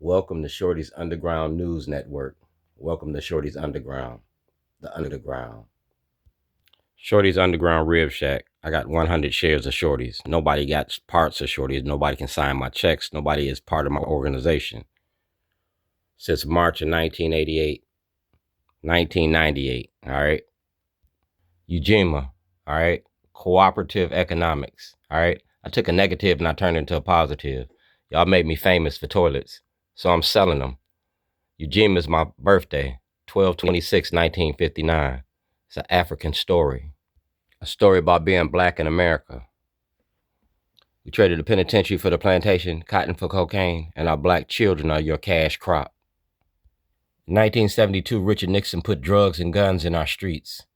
Welcome to Shorty's Underground News Network. Welcome to Shorty's Underground, the underground. Shorty's Underground Rib Shack. I got 100 shares of Shorty's. Nobody got parts of Shorty's. Nobody can sign my checks. Nobody is part of my organization. Since March of 1998, all right? UJAMAA, all right? Cooperative economics, all right? I took a negative and I turned it into a positive. Y'all made me famous for toilets, so I'm selling them. UJAMAA is my birthday, 12/26/1959. It's an African story. A story about being black in America. We traded the penitentiary for the plantation, cotton for cocaine, and our black children are your cash crop. In 1972, Richard Nixon put drugs and guns in our streets.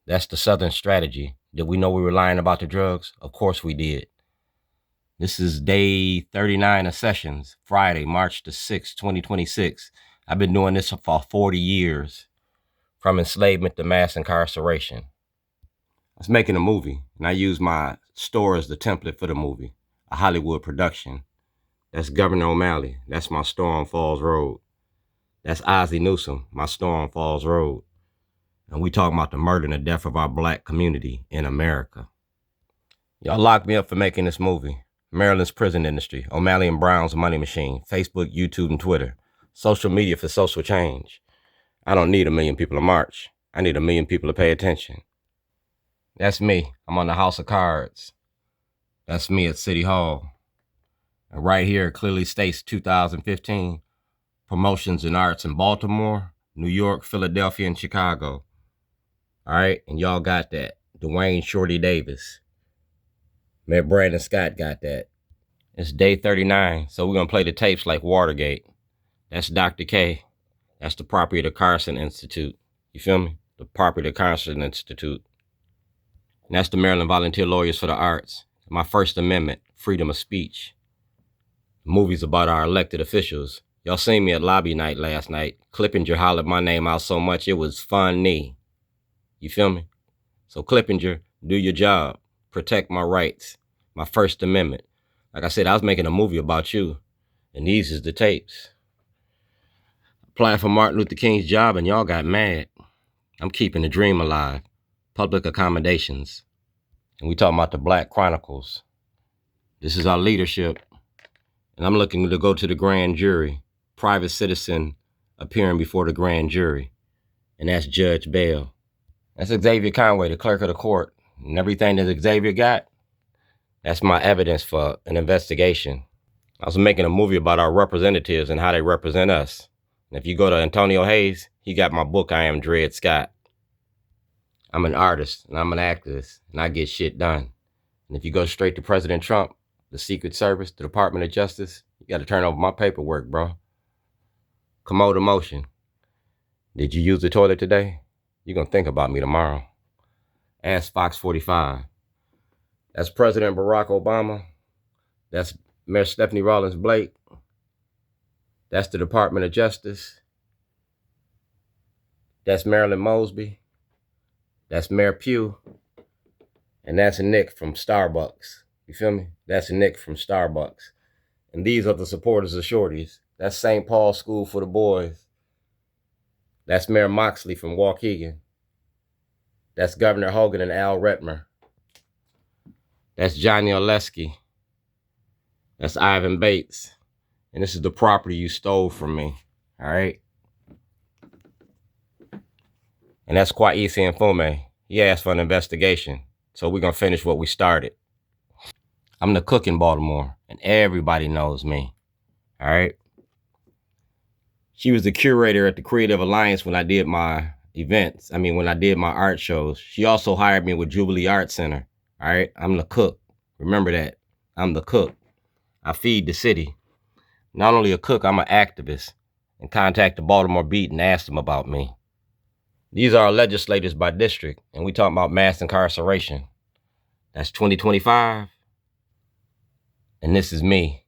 That's the Southern strategy. Did we know we were lying about the drugs? Of course we did. This is day 39 of sessions, Friday, March the 6th, 2026. I've been doing this for 40 years, from enslavement to mass incarceration. I was making a movie, and I used my store as the template for the movie, a Hollywood production. That's Governor O'Malley. That's my store on Falls Road. That's Ozzie Newsome, my store on Falls Road. And we talking about the murder and the death of our black community in America. Y'all locked me up for making this movie. Maryland's prison industry, O'Malley and Brown's money machine, Facebook, YouTube, and Twitter. Social media for social change. I don't need 1 million people to march. I need 1 million people to pay attention. That's me. I'm on the House of Cards. That's me at City Hall. And right here it clearly states 2015, promotions in arts in Baltimore, New York, Philadelphia, and Chicago. All right, and y'all got that. Dwayne Shorty Davis. Mayor Brandon Scott got that. It's day 39, so we're going to play the tapes like Watergate. That's Dr. K. That's the property of the Karson Institute. You feel me? The property of the Karson Institute. And that's the Maryland Volunteer Lawyers for the Arts. My First Amendment, freedom of speech. The movie's about our elected officials. Y'all seen me at lobby night last night. Clippinger hollered my name out so much it was funny. You feel me? So Clippinger, do your job. Protect my rights. My First Amendment. Like I said, I was making a movie about you. And these is the tapes. Applied for Martin Luther King's job and y'all got mad. I'm keeping the dream alive. Public accommodations. And we talking about the Black Chronicles. This is our leadership. And I'm looking to go to the grand jury. Private citizen appearing before the grand jury. And that's Judge Bell. That's Xavier Conway, the clerk of the court. And everything that Xavier got, that's my evidence for an investigation. I was making a movie about our representatives and how they represent us. And if you go to Antonio Hayes, he got my book, I Am Dred Scott. I'm an artist and I'm an activist and I get shit done. And if you go straight to President Trump, the Secret Service, the Department of Justice, you got to turn over my paperwork, bro. Commode motion. Did you use the toilet today? You're going to think about me tomorrow. Ask Fox 45. That's President Barack Obama. That's Mayor Stephanie Rawlings Blake. That's the Department of Justice. That's Marilyn Mosby. That's Mayor Pugh. And that's Nick from Starbucks. You feel me? That's Nick from Starbucks. And these are the supporters of Shorty's. That's St. Paul's School for the Boys. That's Mayor Moxley from Waukegan. That's Governor Hogan and Al Retmer. That's Johnny Oleski. That's Ivan Bates. And this is the property you stole from me. All right? And that's Kwesi Mfume. He asked for an investigation. So we're going to finish what we started. I'm the cook in Baltimore, and everybody knows me. All right? She was the curator at the Creative Alliance when I did my events. When I did my art shows. She also hired me with Jubilee Art Center. All right? I'm the cook. Remember that. I'm the cook. I feed the city. Not only a cook, I'm an activist. And contact the Baltimore Beat and ask them about me. These are our legislators by district, and we talking about mass incarceration. That's 2025. And this is me.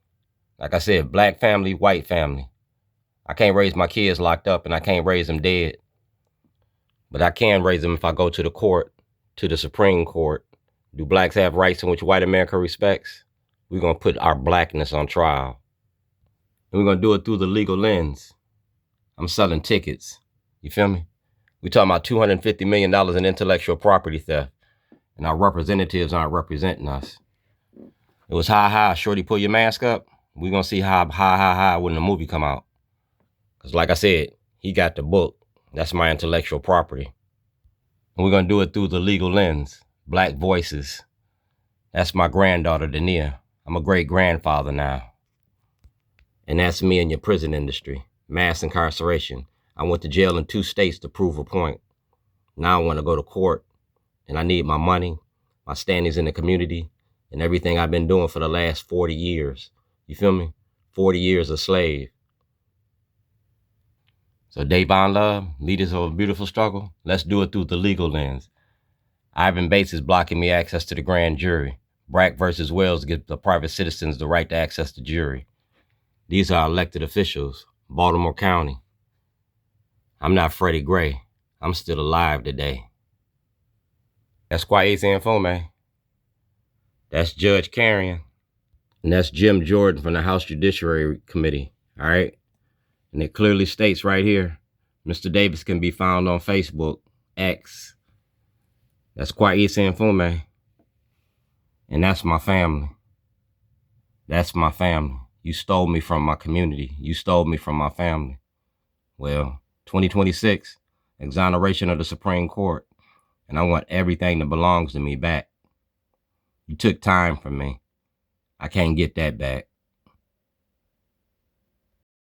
Like I said, black family, white family. I can't raise my kids locked up and I can't raise them dead. But I can raise them if I go to the court, to the Supreme Court. Do blacks have rights in which white America respects? We're going to put our blackness on trial. And we're going to do it through the legal lens. I'm selling tickets. You feel me? We're talking about $250 million in intellectual property theft. And our representatives aren't representing us. It was high, shorty, pull your mask up. We're going to see how high when the movie come out. Because like I said, he got the book. That's my intellectual property. And we're going to do it through the legal lens. Black voices. That's my granddaughter, Dania. I'm a great-grandfather now. And that's me in your prison industry. Mass incarceration. I went to jail in 2 states to prove a point. Now I want to go to court. And I need my money, my standings in the community, and everything I've been doing for the last 40 years. You feel me? 40 years a slave. So Davon Love, leaders of a beautiful struggle, let's do it through the legal lens. Ivan Bates is blocking me access to the grand jury. Brack versus Wells gives the private citizens the right to access the jury. These are elected officials, Baltimore County. I'm not Freddie Gray. I'm still alive today. That's Quais Infome. That's Judge Carrion. And that's Jim Jordan from the House Judiciary Committee. All right. And it clearly states right here, Mr. Davis can be found on Facebook, X. That's Quais Infome. And that's my family. That's my family. You stole me from my community. You stole me from my family. Well, 2026, exoneration of the Supreme Court. And I want everything that belongs to me back. You took time from me. I can't get that back.